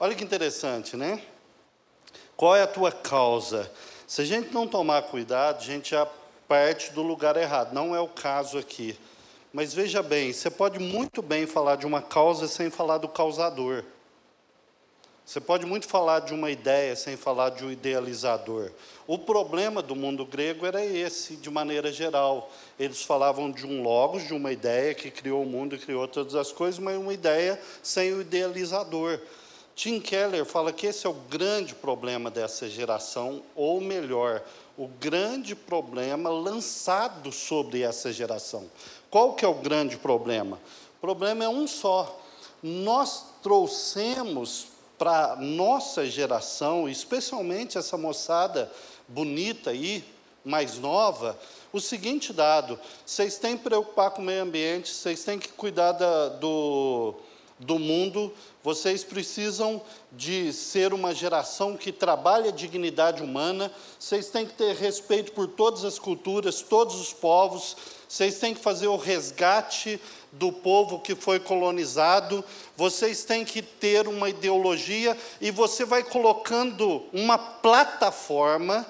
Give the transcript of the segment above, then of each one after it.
Olha que interessante, né? Qual é a tua causa? Se a gente não tomar cuidado, a gente já parte do lugar errado. Não é o caso aqui. Mas veja bem, você pode muito bem falar de uma causa sem falar do causador. Você pode muito falar de uma ideia sem falar de um idealizador. O problema do mundo grego era esse, de maneira geral. Eles falavam de um logos, de uma ideia que criou o mundo e criou todas as coisas, mas uma ideia sem o idealizador. Tim Keller fala que esse é o grande problema dessa geração, ou melhor, o grande problema lançado sobre essa geração. Qual que é o grande problema? O problema é um só. Nós trouxemos para a nossa geração, especialmente essa moçada bonita aí, mais nova, o seguinte dado: vocês têm que preocupar com o meio ambiente, vocês têm que cuidar do mundo, vocês precisam de ser uma geração que trabalha a dignidade humana, vocês têm que ter respeito por todas as culturas, todos os povos, vocês têm que fazer o resgate do povo que foi colonizado, vocês têm que ter uma ideologia, e você vai colocando uma plataforma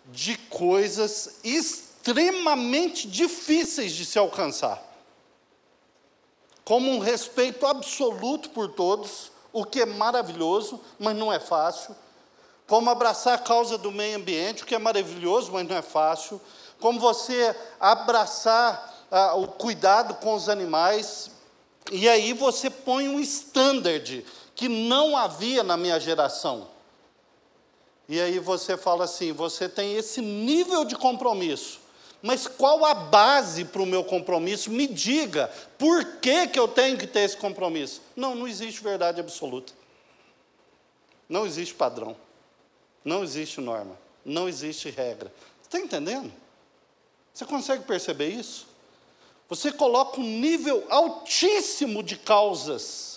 de coisas extremamente difíceis de se alcançar. Como um respeito absoluto por todos, o que é maravilhoso, mas não é fácil. Como abraçar a causa do meio ambiente, o que é maravilhoso, mas não é fácil. Como você abraçar o cuidado com os animais. E aí você põe um standard que não havia na minha geração. E aí você fala assim, você tem esse nível de compromisso. Mas qual a base para o meu compromisso? Me diga, por que eu tenho que ter esse compromisso? Não existe verdade absoluta. Não existe padrão. Não existe norma. Não existe regra. Está entendendo? Você consegue perceber isso? Você coloca um nível altíssimo de causas.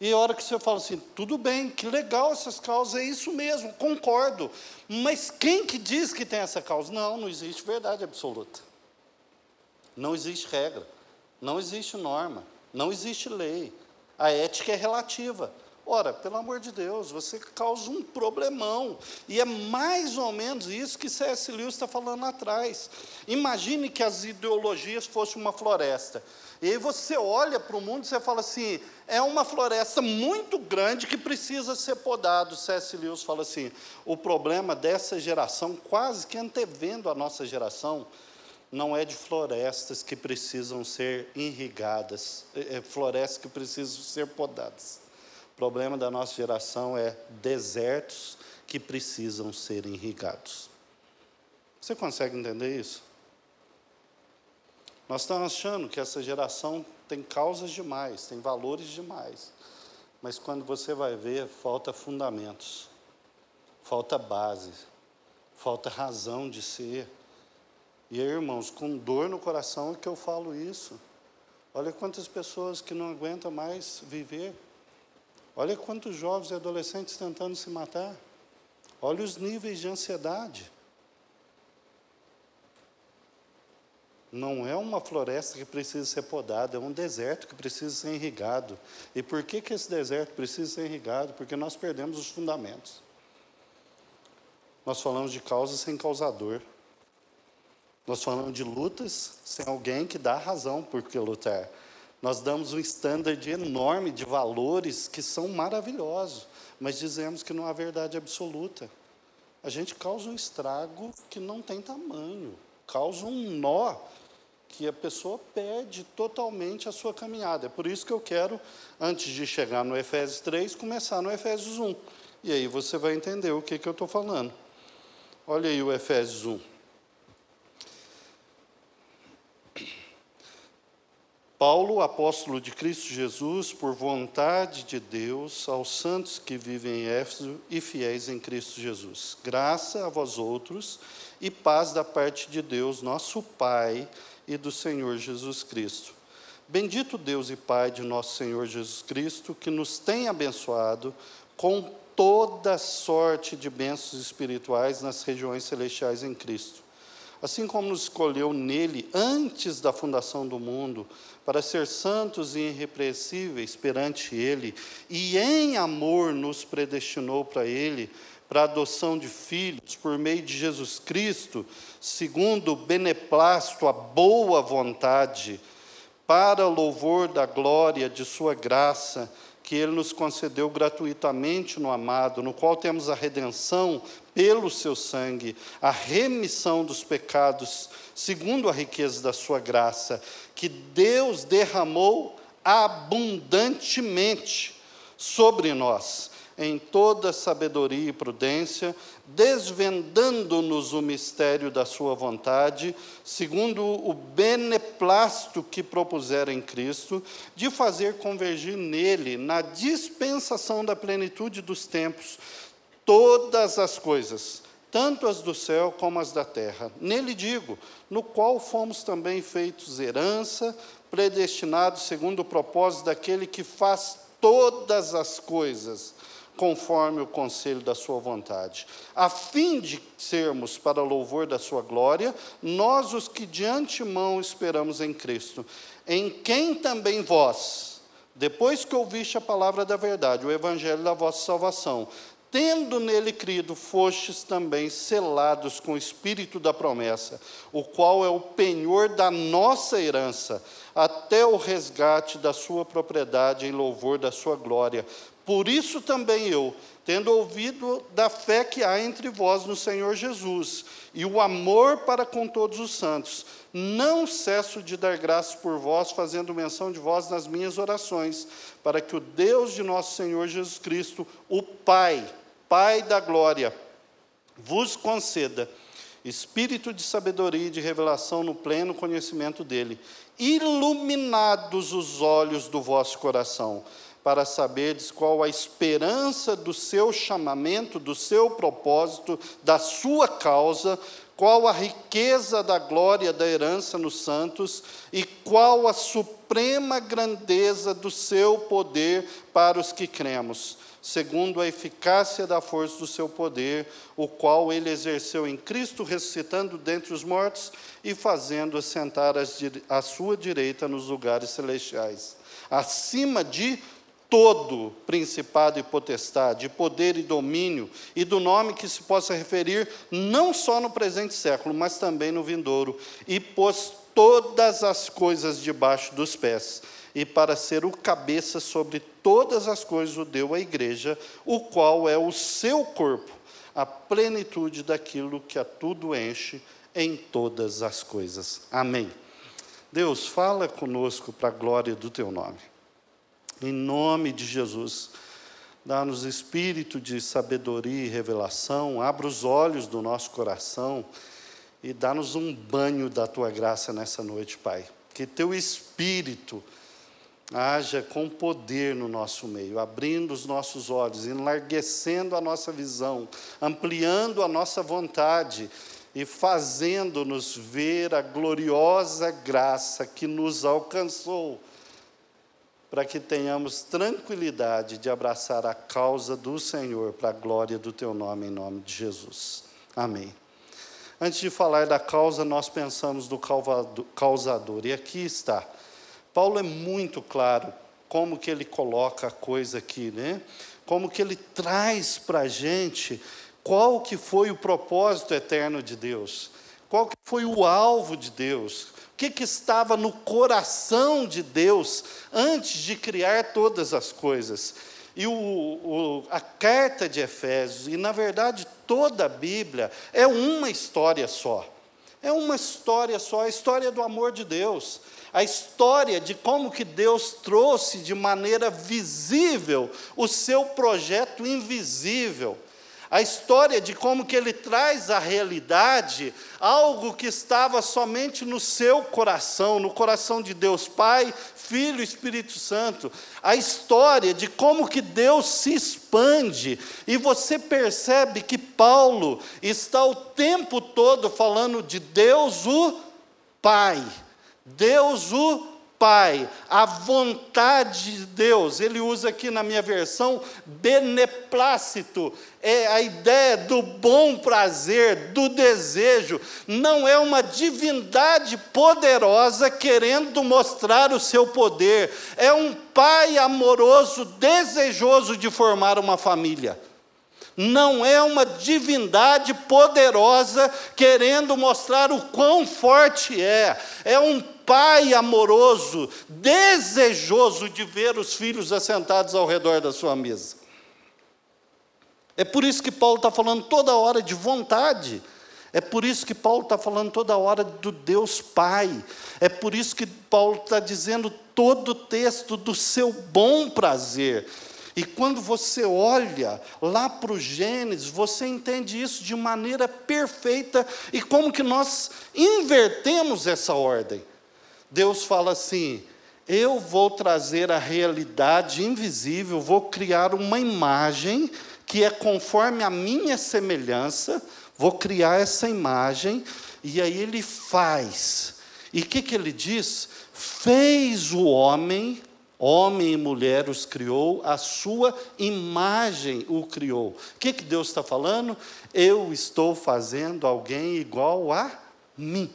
E a hora que você fala assim, tudo bem, que legal essas causas, é isso mesmo, concordo. Mas quem que diz que tem essa causa? Não existe verdade absoluta. Não existe regra. Não existe norma. Não existe lei. A ética é relativa. Ora, pelo amor de Deus, você causa um problemão. E é mais ou menos isso que C.S. Lewis está falando atrás. Imagine que as ideologias fossem uma floresta. E aí você olha para o mundo e você fala assim, é uma floresta muito grande que precisa ser podado. C.S. Lewis fala assim, o problema dessa geração, quase que antevendo a nossa geração, não é de florestas que precisam ser irrigadas, florestas que precisam ser podadas. O problema da nossa geração é desertos que precisam ser irrigados. Você consegue entender isso? Nós estamos achando que essa geração tem causas demais, tem valores demais. Mas quando você vai ver, falta fundamentos, falta base, falta razão de ser. E aí, irmãos, com dor no coração é que eu falo isso. Olha quantas pessoas que não aguentam mais viver. Olha quantos jovens e adolescentes tentando se matar. Olha os níveis de ansiedade. Não é uma floresta que precisa ser podada, é um deserto que precisa ser irrigado. E por que esse deserto precisa ser irrigado? Porque nós perdemos os fundamentos. Nós falamos de causa sem causador. Nós falamos de lutas sem alguém que dá razão por que lutar. Nós damos um standard enorme de valores que são maravilhosos, mas dizemos que não há verdade absoluta. A gente causa um estrago que não tem tamanho, causa um nó que a pessoa perde totalmente a sua caminhada. É por isso que eu quero, antes de chegar no Efésios 3, começar no Efésios 1. E aí você vai entender o que eu estou falando. Olha aí o Efésios 1. Paulo, apóstolo de Cristo Jesus, por vontade de Deus, aos santos que vivem em Éfeso e fiéis em Cristo Jesus. Graça a vós outros e paz da parte de Deus, nosso Pai, e do Senhor Jesus Cristo. Bendito Deus e Pai de nosso Senhor Jesus Cristo, que nos tem abençoado com toda sorte de bênçãos espirituais nas regiões celestiais em Cristo. assim como nos escolheu nele antes da fundação do mundo, para ser santos e irrepreensíveis perante ele, e em amor nos predestinou para ele, para a adoção de filhos, por meio de Jesus Cristo, segundo o beneplácito, a boa vontade, para louvor da glória de sua graça, que ele nos concedeu gratuitamente no amado, no qual temos a redenção pelo seu sangue, a remissão dos pecados, segundo a riqueza da sua graça, que Deus derramou abundantemente sobre nós, em toda sabedoria e prudência, desvendando-nos o mistério da sua vontade, segundo o beneplácito que propusera em Cristo, de fazer convergir nele, na dispensação da plenitude dos tempos, todas as coisas, tanto as do céu como as da terra. Nele digo, no qual fomos também feitos herança, predestinados segundo o propósito daquele que faz todas as coisas, conforme o conselho da sua vontade, a fim de sermos para louvor da sua glória, nós os que de antemão esperamos em Cristo, em quem também vós, depois que ouviste a palavra da verdade, o evangelho da vossa salvação, tendo nele crido, fostes também selados com o Espírito da promessa, o qual é o penhor da nossa herança, até o resgate da sua propriedade em louvor da sua glória. Por isso também eu, tendo ouvido da fé que há entre vós no Senhor Jesus, e o amor para com todos os santos, não cesso de dar graças por vós, fazendo menção de vós nas minhas orações, para que o Deus de nosso Senhor Jesus Cristo, o Pai da glória, vos conceda espírito de sabedoria e de revelação no pleno conhecimento dele, iluminados os olhos do vosso coração, para saberdes qual a esperança do seu chamamento, do seu propósito, da sua causa, qual a riqueza da glória da herança nos santos, e qual a suprema grandeza do seu poder para os que cremos, segundo a eficácia da força do seu poder, o qual ele exerceu em Cristo, ressuscitando dentre os mortos e fazendo assentar à sua direita nos lugares celestiais, acima de todo principado e potestade, poder e domínio, e do nome que se possa referir não só no presente século, mas também no vindouro, e pôs todas as coisas debaixo dos pés, e para ser o cabeça sobre todas as coisas o deu à igreja, o qual é o seu corpo, a plenitude daquilo que a tudo enche em todas as coisas. Amém. Deus, fala conosco para a glória do teu nome. Em nome de Jesus, dá-nos espírito de sabedoria e revelação, abra os olhos do nosso coração e dá-nos um banho da tua graça nessa noite, Pai. Que teu espírito haja com poder no nosso meio, abrindo os nossos olhos, enlarguecendo a nossa visão, ampliando a nossa vontade e fazendo-nos ver a gloriosa graça que nos alcançou, para que tenhamos tranquilidade de abraçar a causa do Senhor, para a glória do teu nome, em nome de Jesus. Amém. Antes de falar da causa, nós pensamos do causador, e aqui está. Paulo é muito claro como que ele coloca a coisa aqui, né? Como que ele traz para a gente qual que foi o propósito eterno de Deus, qual que foi o alvo de Deus, o que estava no coração de Deus antes de criar todas as coisas. E a carta de Efésios, e na verdade toda a Bíblia, é uma história só. É uma história só, a história do amor de Deus. A história de como que Deus trouxe de maneira visível o seu projeto invisível. A história de como que ele traz à realidade algo que estava somente no seu coração, no coração de Deus Pai, Filho e Espírito Santo. A história de como que Deus se expande. E você percebe que Paulo está o tempo todo falando de Deus o Pai. Deus o Pai, a vontade de Deus, ele usa aqui na minha versão, beneplácito, é a ideia do bom prazer, do desejo, não é uma divindade poderosa querendo mostrar o seu poder, é um Pai amoroso, desejoso de formar uma família. Não é uma divindade poderosa querendo mostrar o quão forte é um Pai amoroso, desejoso de ver os filhos assentados ao redor da sua mesa. É por isso que Paulo está falando toda hora de vontade, é por isso que Paulo está falando toda hora do Deus Pai, é por isso que Paulo está dizendo todo o texto do seu bom prazer. E quando você olha lá para o Gênesis, você entende isso de maneira perfeita, e como que nós invertemos essa ordem. Deus fala assim, eu vou trazer a realidade invisível, vou criar uma imagem que é conforme a minha semelhança, vou criar essa imagem, e aí ele faz. E o que ele diz? Fez o homem e mulher os criou, a sua imagem o criou. O que Deus está falando? Eu estou fazendo alguém igual a mim,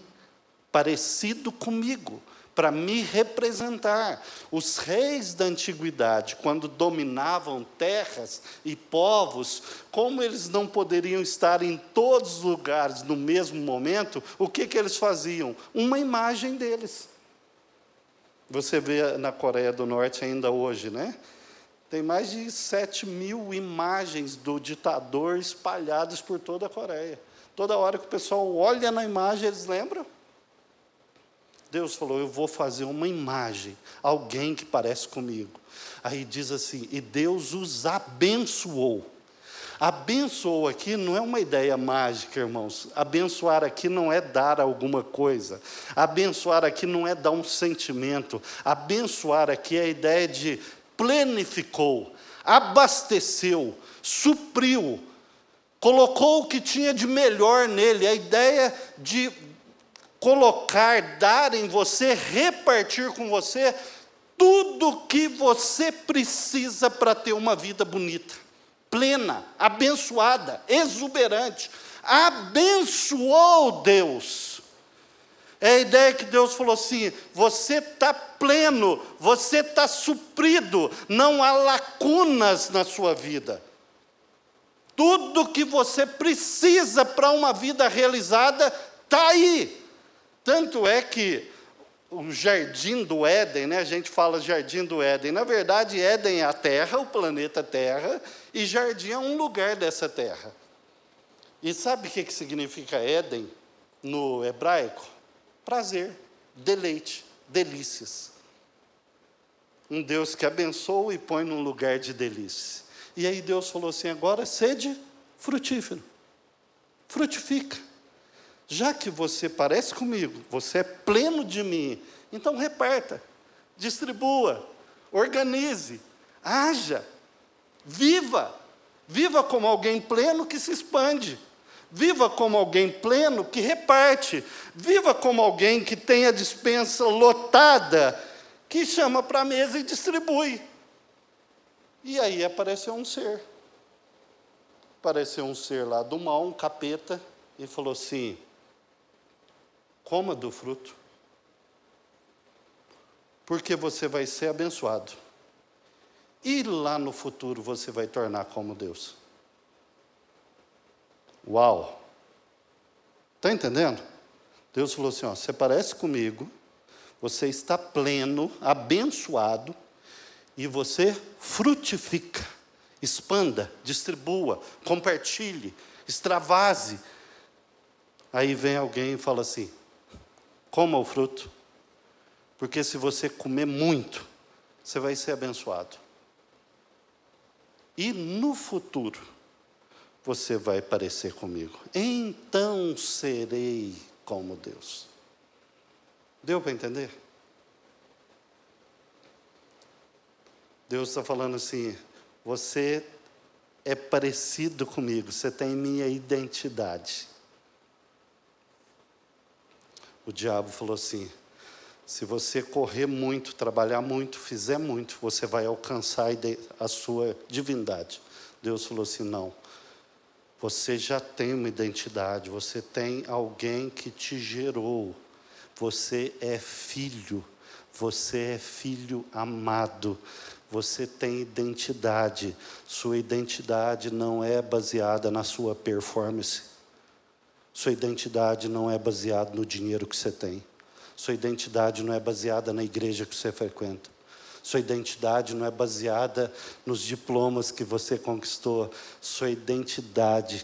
parecido comigo, para me representar. Os reis da antiguidade, quando dominavam terras e povos, como eles não poderiam estar em todos os lugares no mesmo momento, o que eles faziam? Uma imagem deles. Você vê na Coreia do Norte ainda hoje, né? Tem mais de 7.000 imagens do ditador espalhadas por toda a Coreia. Toda hora que o pessoal olha na imagem, eles lembram? Deus falou, eu vou fazer uma imagem, alguém que parece comigo. Aí diz assim, e Deus os abençoou. Abençoou aqui não é uma ideia mágica, irmãos. Abençoar aqui não é dar alguma coisa. Abençoar aqui não é dar um sentimento. Abençoar aqui é a ideia de plenificou, abasteceu, supriu, colocou o que tinha de melhor nele. A ideia de colocar, dar em você, repartir com você tudo que você precisa para ter uma vida bonita, plena, abençoada, exuberante. Abençoou Deus. É a ideia que Deus falou assim, você está pleno, você está suprido, não há lacunas na sua vida. Tudo que você precisa para uma vida realizada, está aí. Tanto é que o jardim do Éden, né, a gente fala jardim do Éden, na verdade Éden é a terra, o planeta Terra, e jardim é um lugar dessa terra. E sabe o que significa Éden no hebraico? Prazer, deleite, delícias. Um Deus que abençoa e põe num lugar de delícia. E aí Deus falou assim, agora sede frutífero, frutifica. Já que você parece comigo, você é pleno de mim, então reparta, distribua, organize, haja, viva. Viva como alguém pleno que se expande. Viva como alguém pleno que reparte. Viva como alguém que tem a despensa lotada, que chama para a mesa e distribui. E aí apareceu um ser. Apareceu um ser lá do mal, um capeta, e falou assim, coma do fruto, porque você vai ser abençoado. E lá no futuro você vai tornar como Deus. Uau! Está entendendo? Deus falou assim, ó, você parece comigo, você está pleno, abençoado, e você frutifica, expanda, distribua, compartilhe, extravase. Aí vem alguém e fala assim, coma o fruto, porque se você comer muito, você vai ser abençoado. E no futuro, você vai parecer comigo. Então serei como Deus. Deu para entender? Deus está falando assim, você é parecido comigo, você tem minha identidade. O diabo falou assim, Se você correr muito, trabalhar muito, fizer muito, você vai alcançar a sua divindade. Deus falou assim, não. Você já tem uma identidade, você tem alguém que te gerou. Você é filho amado. Você tem identidade. Sua identidade não é baseada na sua performance. Sua identidade não é baseada no dinheiro que você tem. Sua identidade não é baseada na igreja que você frequenta. Sua identidade não é baseada nos diplomas que você conquistou. Sua identidade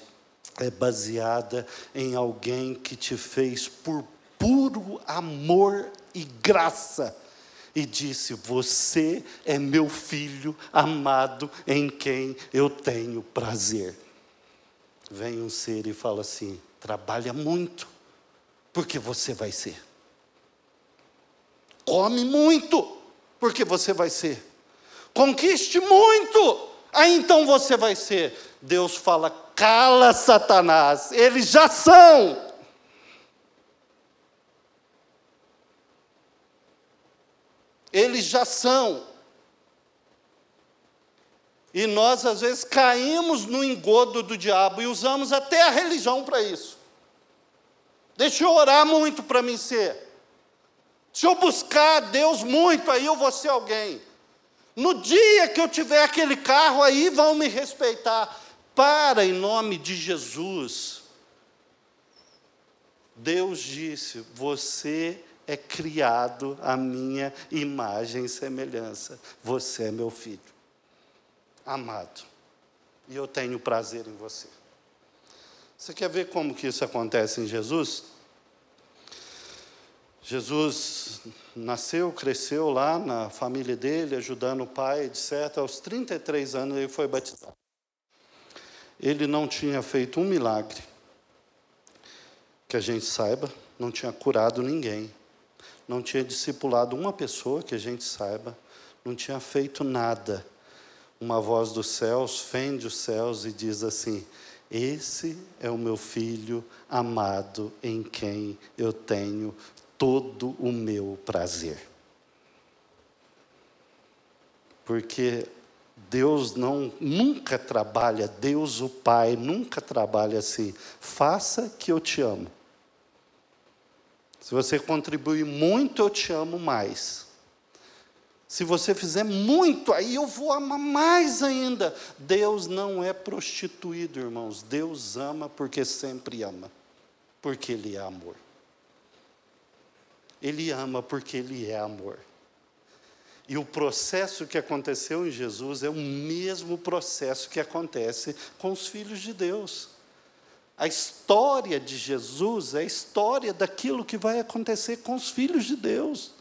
é baseada em alguém que te fez por puro amor e graça. E disse, você é meu filho amado em quem eu tenho prazer. Vem um ser e fala assim, trabalha muito, porque você vai ser. Come muito, porque você vai ser. Conquiste muito, aí então você vai ser. Deus fala, cala Satanás, eles já são. Eles já são. E nós, às vezes, caímos no engodo do diabo e usamos até a religião para isso. Deixa eu orar muito para mim ser. Deixa eu buscar a Deus muito, aí eu vou ser alguém. No dia que eu tiver aquele carro, aí vão me respeitar. Para, em nome de Jesus. Deus disse, você é criado à minha imagem e semelhança. Você é meu filho, amado. E eu tenho prazer em você. Você quer ver como que isso acontece em Jesus? Jesus nasceu, cresceu lá na família dele, ajudando o pai, etc. Aos 33 anos ele foi batizado. Ele não tinha feito um milagre, que a gente saiba, não tinha curado ninguém, não tinha discipulado uma pessoa, que a gente saiba, não tinha feito nada. Uma voz dos céus fende os céus e diz assim, esse é o meu filho amado, em quem eu tenho todo o meu prazer. Porque Deus nunca trabalha, Deus o Pai nunca trabalha assim, faça que eu te amo. Se você contribuir muito, eu te amo mais. Se você fizer muito, aí eu vou amar mais ainda. Deus não é prostituído, irmãos. Deus ama porque sempre ama. Porque Ele é amor. Ele ama porque Ele é amor. E o processo que aconteceu em Jesus é o mesmo processo que acontece com os filhos de Deus. A história de Jesus é a história daquilo que vai acontecer com os filhos de Deus.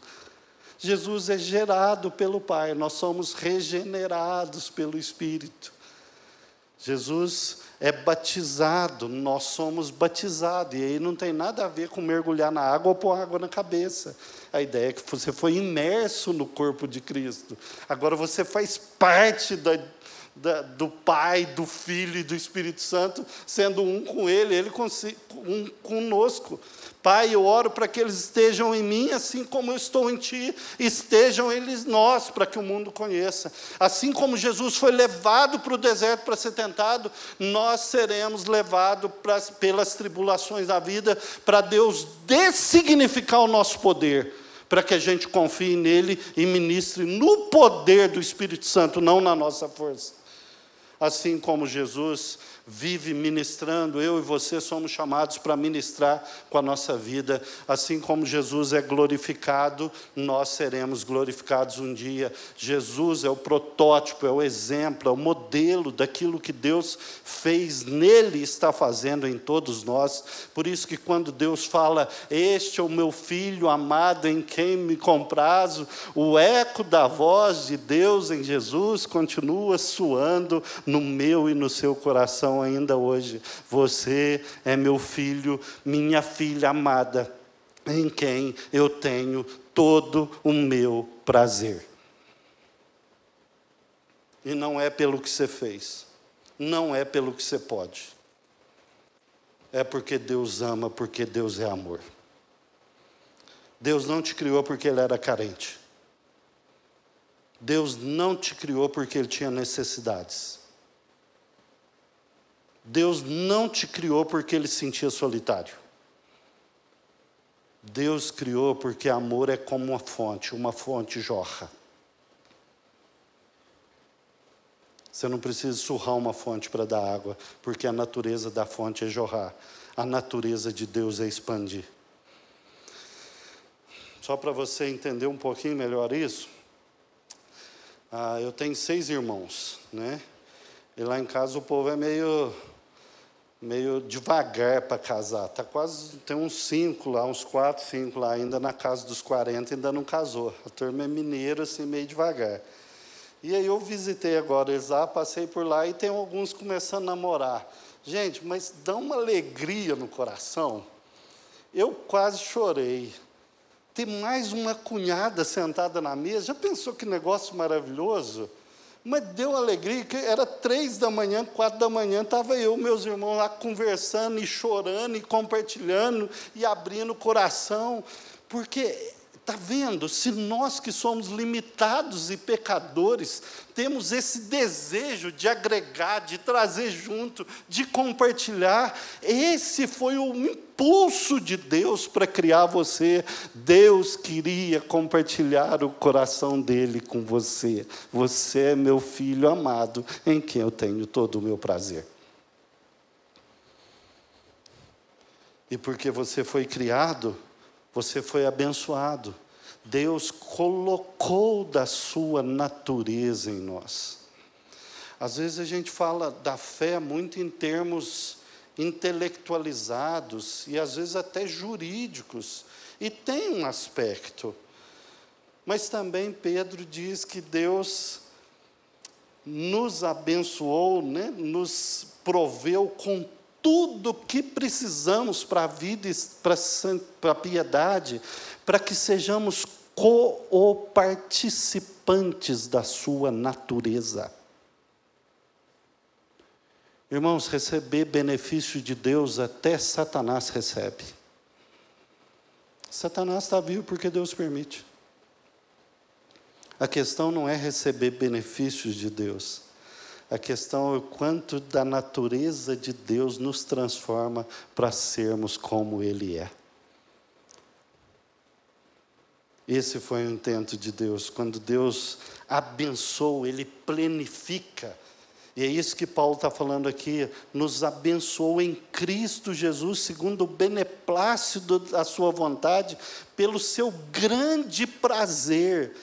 Jesus é gerado pelo Pai, nós somos regenerados pelo Espírito. Jesus é batizado, nós somos batizados. E aí não tem nada a ver com mergulhar na água ou pôr água na cabeça. A ideia é que você foi imerso no corpo de Cristo. Agora você faz parte do Pai, do Filho e do Espírito Santo, sendo um com Ele um conosco. Pai, eu oro para que eles estejam em mim, assim como eu estou em Ti, estejam eles nós, para que o mundo conheça. Assim como Jesus foi levado para o deserto para ser tentado, nós seremos levados pelas tribulações da vida, para Deus dessignificar o nosso poder, para que a gente confie nele e ministre no poder do Espírito Santo, não na nossa força. Assim como Jesus vive ministrando, eu e você somos chamados para ministrar com a nossa vida. Assim como Jesus é glorificado, nós seremos glorificados um dia. Jesus é o protótipo, é o exemplo, é o modelo daquilo que Deus fez nele e está fazendo em todos nós. Por isso que quando Deus fala, este é o meu filho amado em quem me comprazo, o eco da voz de Deus em Jesus continua soando no meu e no seu coração ainda hoje. Você é meu filho, minha filha amada, em quem eu tenho todo o meu prazer. E não é pelo que você fez, não é pelo que você pode. É porque Deus ama, porque Deus é amor. Deus não te criou porque Ele era carente. Deus não te criou porque Ele tinha necessidades. Deus não te criou porque Ele se sentia solitário. Deus criou porque amor é como uma fonte jorra. Você não precisa surrar uma fonte para dar água, porque a natureza da fonte é jorrar. A natureza de Deus é expandir. Só para você entender um pouquinho melhor isso, eu tenho 6 irmãos, né? E lá em casa o povo é meio devagar para casar. Tem uns 5 lá, uns 4, 5 lá, ainda na casa dos 40, ainda não casou. A turma é mineira, assim, meio devagar. E aí eu visitei agora eles lá, passei por lá e tem alguns começando a namorar. Gente, mas dá uma alegria no coração. Eu quase chorei. Ter mais uma cunhada sentada na mesa, já pensou que negócio maravilhoso? Mas deu alegria, que era 3 da manhã, 4 da manhã, estava eu, meus irmãos lá conversando e chorando e compartilhando e abrindo o coração, porque, está vendo, se nós que somos limitados e pecadores, temos esse desejo de agregar, de trazer junto, de compartilhar, esse foi o impulso de Deus para criar você. Deus queria compartilhar o coração dele com você. Você é meu filho amado, em quem eu tenho todo o meu prazer. E porque você foi criado, você foi abençoado. Deus colocou da sua natureza em nós. Às vezes a gente fala da fé muito em termos intelectualizados e às vezes até jurídicos. E tem um aspecto. Mas também Pedro diz que Deus nos abençoou, né? Nos proveu com tudo o que precisamos para a vida, para a piedade, para que sejamos co-participantes da sua natureza. Irmãos, receber benefício de Deus até Satanás recebe. Satanás está vivo porque Deus permite. A questão não é receber benefícios de Deus. A questão é o quanto da natureza de Deus nos transforma para sermos como Ele é. Esse foi o intento de Deus. Quando Deus abençoa, Ele planifica. E é isso que Paulo está falando aqui. Nos abençoou em Cristo Jesus, segundo o beneplácito da sua vontade, pelo seu grande prazer.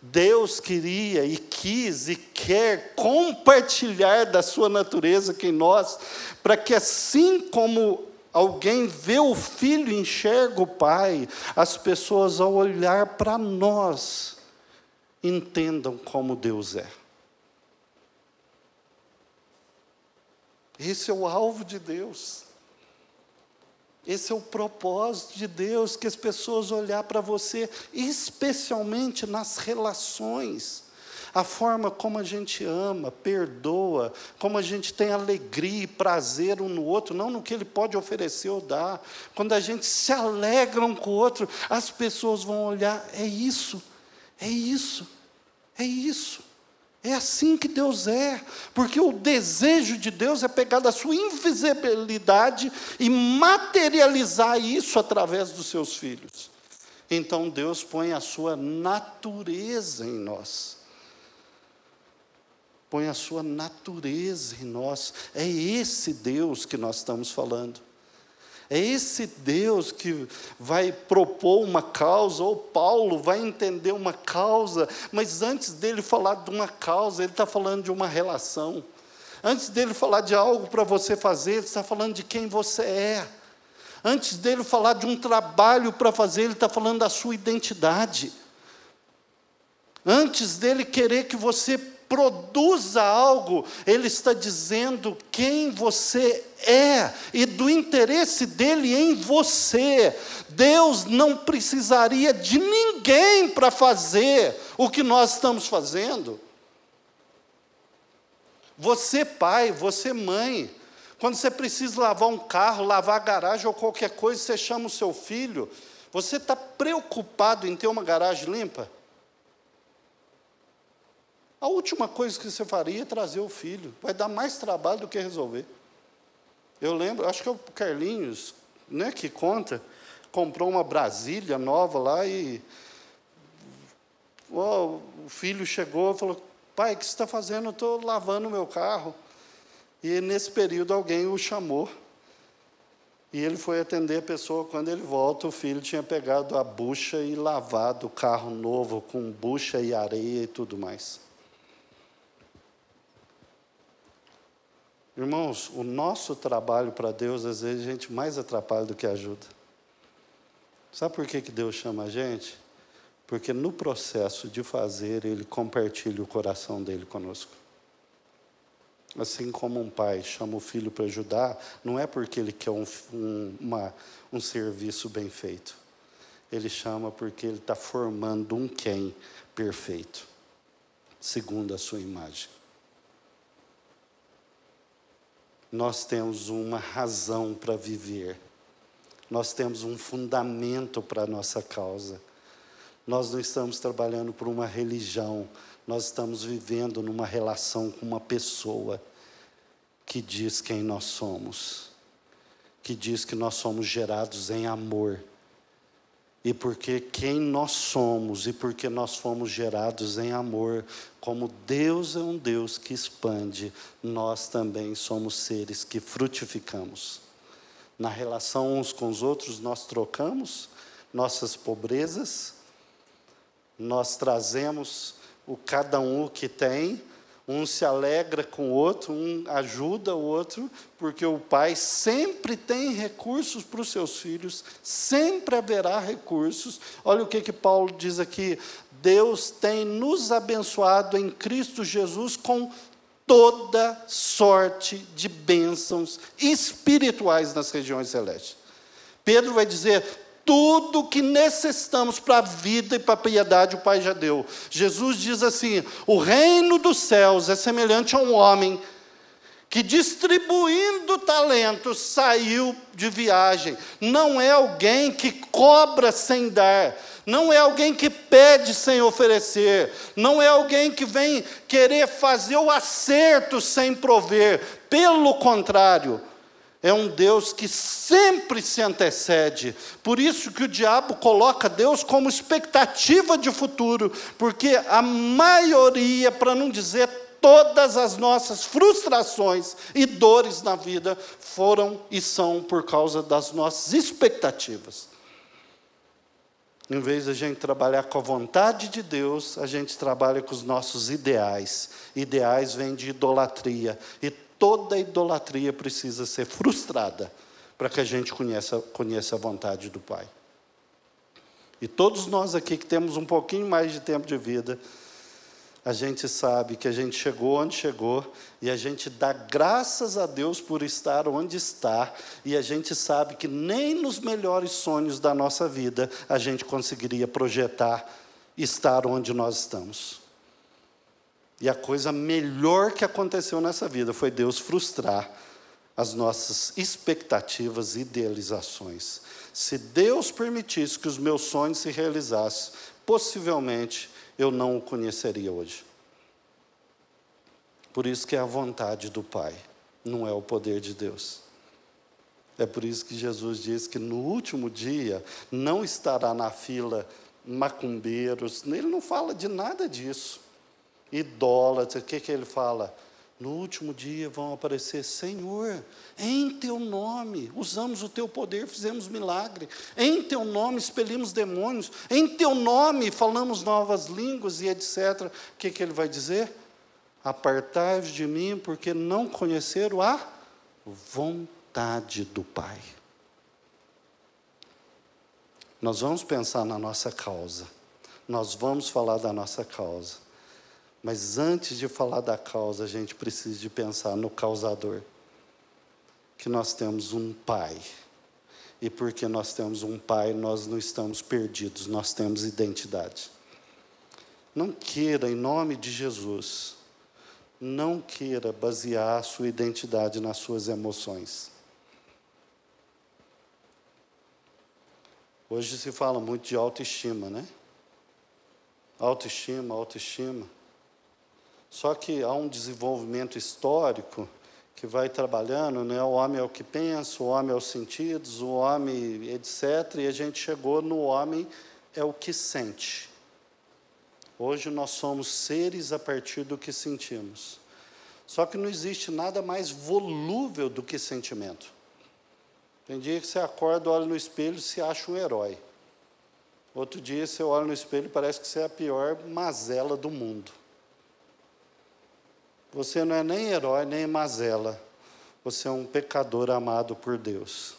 Deus queria e quis e quer compartilhar da sua natureza com nós, para que assim como alguém vê o Filho e enxerga o Pai, as pessoas ao olhar para nós, entendam como Deus é. Esse é o alvo de Deus. Esse é o propósito de Deus, que as pessoas olhar para você, especialmente nas relações, a forma como a gente ama, perdoa, como a gente tem alegria e prazer um no outro, não no que ele pode oferecer ou dar. Quando a gente se alegra um com o outro, as pessoas vão olhar, é isso, é isso, é isso. É assim que Deus é, porque o desejo de Deus é pegar da sua invisibilidade e materializar isso através dos seus filhos. Então Deus põe a sua natureza em nós. Põe a sua natureza em nós. É esse Deus que nós estamos falando. É esse Deus que vai propor uma causa, ou Paulo vai entender uma causa, mas antes dele falar de uma causa, ele está falando de uma relação. Antes dele falar de algo para você fazer, ele está falando de quem você é. Antes dele falar de um trabalho para fazer, ele está falando da sua identidade. Antes dele querer que você produza algo, ele está dizendo quem você é e do interesse dele em você. Deus não precisaria de ninguém para fazer o que nós estamos fazendo. Você pai, você mãe, quando você precisa lavar um carro, lavar a garagem ou qualquer coisa, você chama o seu filho. Você está preocupado em ter uma garagem limpa? A última coisa que você faria é trazer o filho. Vai dar mais trabalho do que resolver. Eu lembro, acho que é o Carlinhos, né, que conta, comprou uma Brasília nova lá e o filho chegou e falou, pai, o que você está fazendo? Eu estou lavando o meu carro. E nesse período alguém o chamou. E ele foi atender a pessoa. Quando ele volta, o filho tinha pegado a bucha e lavado o carro novo com bucha e areia e tudo mais. Irmãos, o nosso trabalho para Deus, às vezes, a gente mais atrapalha do que ajuda. Sabe por que Deus chama a gente? Porque no processo de fazer, Ele compartilha o coração dele conosco. Assim como um pai chama o filho para ajudar, não é porque ele quer um serviço bem feito. Ele chama porque ele está formando um quem perfeito, segundo a sua imagem. Nós temos uma razão para viver. Nós temos um fundamento para a nossa causa. Nós não estamos trabalhando por uma religião. Nós estamos vivendo numa relação com uma pessoa que diz quem nós somos. Que diz que nós somos gerados em amor. E porque quem nós somos e porque nós fomos gerados em amor, como Deus é um Deus que expande, nós também somos seres que frutificamos. Na relação uns com os outros, nós trocamos nossas pobrezas, nós trazemos cada um o que tem, um se alegra com o outro, um ajuda o outro, porque o pai sempre tem recursos para os seus filhos, sempre haverá recursos. Olha o que Paulo diz aqui, Deus tem nos abençoado em Cristo Jesus com toda sorte de bênçãos espirituais nas regiões celestes. Pedro vai dizer, tudo que necessitamos para a vida e para a piedade o Pai já deu. Jesus diz assim, o reino dos céus é semelhante a um homem que distribuindo talentos saiu de viagem. Não é alguém que cobra sem dar. Não é alguém que pede sem oferecer. Não é alguém que vem querer fazer o acerto sem prover. Pelo contrário, é um Deus que sempre se antecede. Por isso que o diabo coloca Deus como expectativa de futuro, porque a maioria, para não dizer todas as nossas frustrações e dores na vida, foram e são por causa das nossas expectativas. Em vez de a gente trabalhar com a vontade de Deus, a gente trabalha com os nossos ideais. Ideais vêm de idolatria. E toda idolatria precisa ser frustrada para que a gente conheça a vontade do Pai. E todos nós aqui que temos um pouquinho mais de tempo de vida, a gente sabe que a gente chegou onde chegou e a gente dá graças a Deus por estar onde está e a gente sabe que nem nos melhores sonhos da nossa vida a gente conseguiria projetar estar onde nós estamos. E a coisa melhor que aconteceu nessa vida foi Deus frustrar as nossas expectativas e idealizações. Se Deus permitisse que os meus sonhos se realizassem, possivelmente eu não o conheceria hoje. Por isso que é a vontade do Pai, não é o poder de Deus. É por isso que Jesus diz que no último dia não estará na fila macumbeiros, ele não fala de nada disso. Idólatra, o que ele fala? No último dia vão aparecer, Senhor, em teu nome, usamos o teu poder, fizemos milagre, em teu nome expelimos demônios, em teu nome falamos novas línguas e etc. O que ele vai dizer? Apartai-vos de mim, porque não conheceram a vontade do Pai. Nós vamos pensar na nossa causa, nós vamos falar da nossa causa. Mas antes de falar da causa, a gente precisa de pensar no causador. Que nós temos um Pai. E porque nós temos um Pai, nós não estamos perdidos, nós temos identidade. Não queira, em nome de Jesus, não queira basear a sua identidade nas suas emoções. Hoje se fala muito de autoestima, né? Autoestima, autoestima. Só que há um desenvolvimento histórico que vai trabalhando, né? O homem é o que pensa, o homem é os sentidos, o homem, etc. E a gente chegou no homem é o que sente. Hoje nós somos seres a partir do que sentimos. Só que não existe nada mais volúvel do que sentimento. Tem dia que você acorda, olha no espelho e se acha um herói. Outro dia você olha no espelho e parece que você é a pior mazela do mundo. Você não é nem herói, nem mazela. Você é um pecador amado por Deus.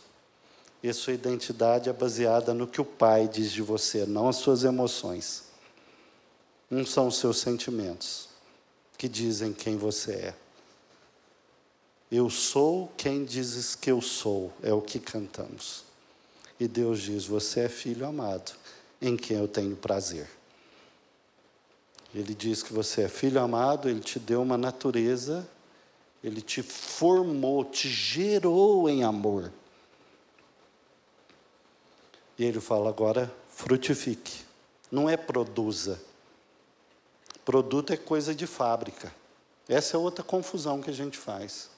E a sua identidade é baseada no que o Pai diz de você, não as suas emoções. Não são os seus sentimentos que dizem quem você é. Eu sou quem dizes que eu sou, é o que cantamos. E Deus diz, você é filho amado, em quem eu tenho prazer. Ele diz que você é filho amado, Ele te deu uma natureza, Ele te formou, te gerou em amor. E Ele fala, agora frutifique. Não é produza. Produto é coisa de fábrica. Essa é outra confusão que a gente faz.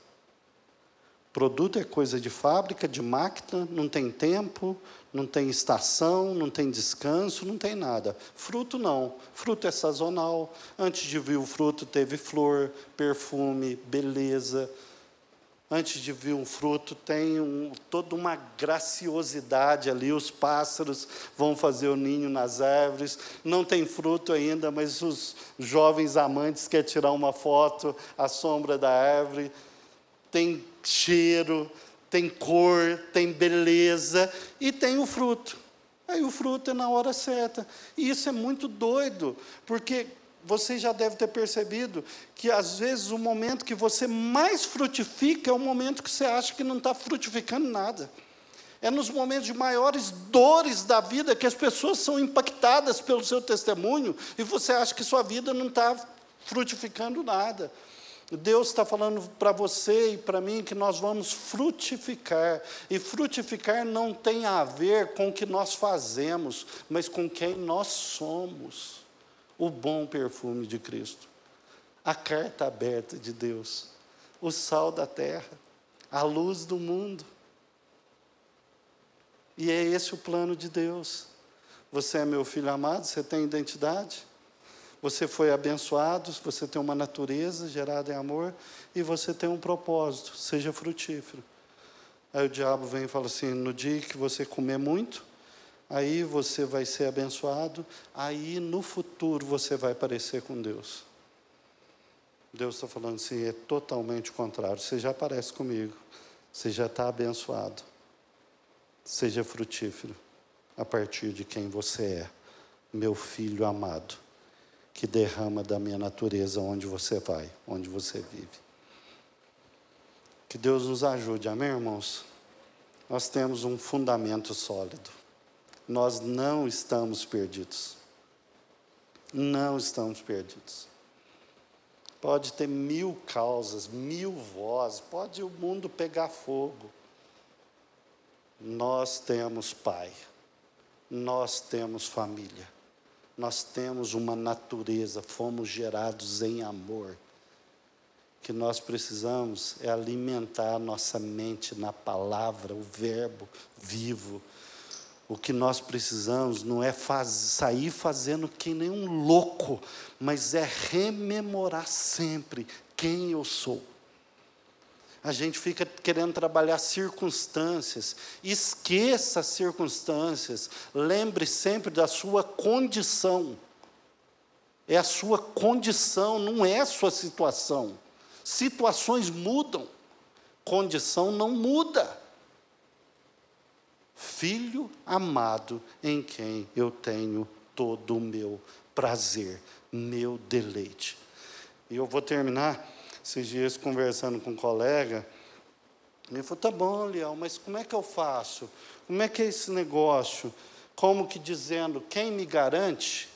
Produto é coisa de fábrica, de máquina, não tem tempo, não tem estação, não tem descanso, não tem nada. Fruto não, fruto é sazonal. Antes de vir o fruto teve flor, perfume, beleza. Antes de vir um fruto tem toda uma graciosidade ali, os pássaros vão fazer o ninho nas árvores. Não tem fruto ainda, mas os jovens amantes querem tirar uma foto à sombra da árvore. Tem cheiro, tem cor, tem beleza e tem o fruto. Aí o fruto é na hora certa. E isso é muito doido, porque você já deve ter percebido que às vezes o momento que você mais frutifica é o momento que você acha que não está frutificando nada. É nos momentos de maiores dores da vida que as pessoas são impactadas pelo seu testemunho e você acha que sua vida não está frutificando nada. Deus está falando para você e para mim que nós vamos frutificar. E frutificar não tem a ver com o que nós fazemos, mas com quem nós somos. O bom perfume de Cristo. A carta aberta de Deus. O sal da terra. A luz do mundo. E é esse o plano de Deus. Você é meu filho amado, você tem identidade. Você foi abençoado, você tem uma natureza gerada em amor e você tem um propósito, seja frutífero. Aí o diabo vem e fala assim, no dia que você comer muito, aí você vai ser abençoado, aí no futuro você vai parecer com Deus. Deus está falando assim, é totalmente o contrário, você já parece comigo, você já está abençoado. Seja frutífero a partir de quem você é, meu filho amado. Que derrama da minha natureza onde você vai, onde você vive. Que Deus nos ajude, amém, irmãos? Nós temos um fundamento sólido. Nós não estamos perdidos. Não estamos perdidos. Pode ter 1000 causas, 1000 vozes, pode o mundo pegar fogo. Nós temos Pai. Nós temos família. Nós temos uma natureza, fomos gerados em amor. O que nós precisamos é alimentar a nossa mente na palavra, o verbo vivo. O que nós precisamos não é sair fazendo que nem um louco, mas é rememorar sempre quem eu sou. A gente fica querendo trabalhar circunstâncias. Esqueça as circunstâncias. Lembre sempre da sua condição. É a sua condição, não é a sua situação. Situações mudam. Condição não muda. Filho amado em quem eu tenho todo o meu prazer, meu deleite. E eu vou terminar. Esses dias, conversando com um colega, ele falou, tá bom, Leão, mas como é que eu faço? Como é que é esse negócio? Como que dizendo, quem me garante?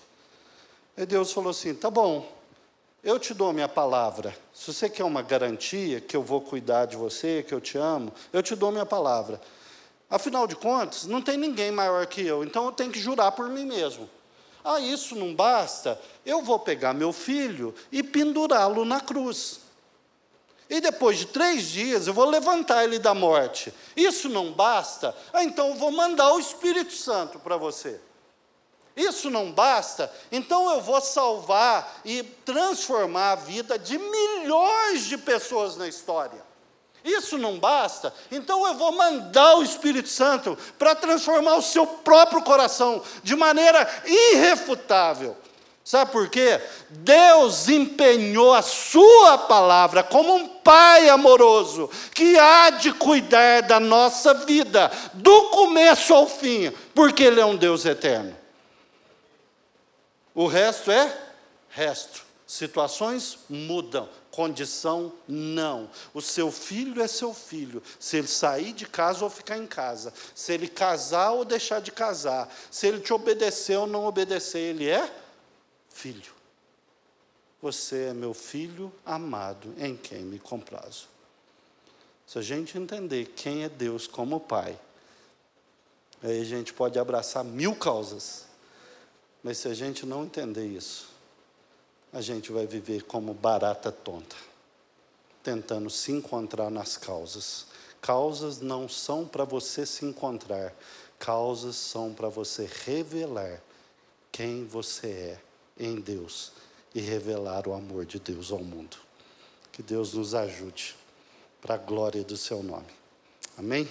Aí Deus falou assim, tá bom, eu te dou minha palavra. Se você quer uma garantia, que eu vou cuidar de você, que eu te amo, eu te dou minha palavra. Afinal de contas, não tem ninguém maior que eu, então eu tenho que jurar por mim mesmo. Isso não basta, eu vou pegar meu filho e pendurá-lo na cruz. E depois de 3 dias eu vou levantar ele da morte. Isso não basta? Então eu vou mandar o Espírito Santo para você. Isso não basta? Então eu vou salvar e transformar a vida de milhões de pessoas na história. Isso não basta? Então eu vou mandar o Espírito Santo para transformar o seu próprio coração de maneira irrefutável. Sabe por quê? Deus empenhou a sua palavra como um pai amoroso, que há de cuidar da nossa vida, do começo ao fim, porque Ele é um Deus eterno. O resto é resto. Situações mudam, condição não. O seu filho é seu filho, se ele sair de casa ou ficar em casa, se ele casar ou deixar de casar, se ele te obedecer ou não obedecer, ele é filho. Você é meu filho amado, em quem me comprazo. Se a gente entender quem é Deus como Pai, aí a gente pode abraçar 1000 causas. Mas se a gente não entender isso, a gente vai viver como barata tonta, tentando se encontrar nas causas. Causas não são para você se encontrar, causas são para você revelar quem você é em Deus e revelar o amor de Deus ao mundo. Que Deus nos ajude, para a glória do seu nome. Amém?